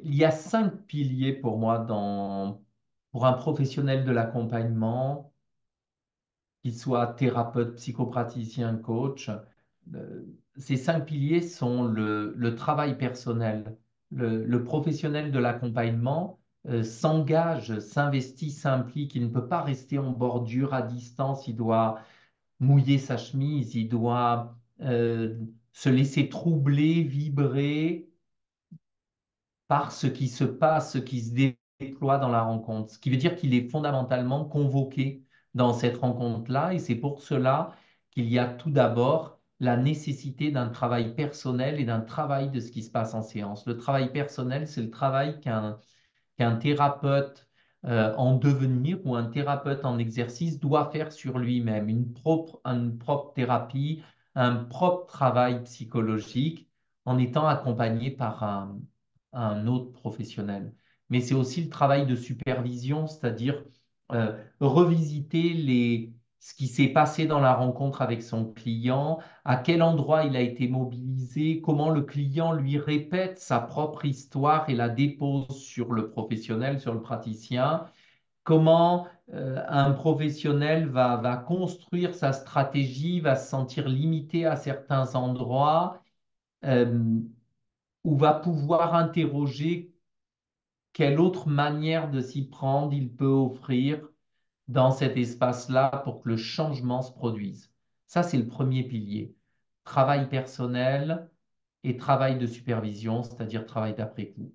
il y a 5 piliers pour moi pour un professionnel de l'accompagnement, qu'il soit thérapeute, psychopraticien, coach. Euh, Ces 5 piliers sont le travail personnel. Le professionnel de l'accompagnement s'engage, s'investit, s'implique. Il ne peut pas rester en bordure, à distance. Il doit mouiller sa chemise, il doit se laisser troubler, vibrer par ce qui se passe, ce qui se déploie dans la rencontre. Ce qui veut dire qu'il est fondamentalement convoqué dans cette rencontre-là, et c'est pour cela qu'il y a tout d'abord la nécessité d'un travail personnel et d'un travail de ce qui se passe en séance. Le travail personnel, c'est le travail qu'un thérapeute en devenir ou un thérapeute en exercice doit faire sur lui-même, une propre thérapie, un propre travail psychologique en étant accompagné par un autre professionnel. Mais c'est aussi le travail de supervision, c'est-à-dire revisiter ce qui s'est passé dans la rencontre avec son client, à quel endroit il a été mobilisé, comment le client lui répète sa propre histoire et la dépose sur le professionnel, sur le praticien, comment un professionnel va construire sa stratégie, va se sentir limité à certains endroits, euh, ou va pouvoir interroger quelle autre manière de s'y prendre il peut offrir dans cet espace-là pour que le changement se produise. Ça, c'est le premier pilier. Travail personnel et travail de supervision, c'est-à-dire travail d'après-coup.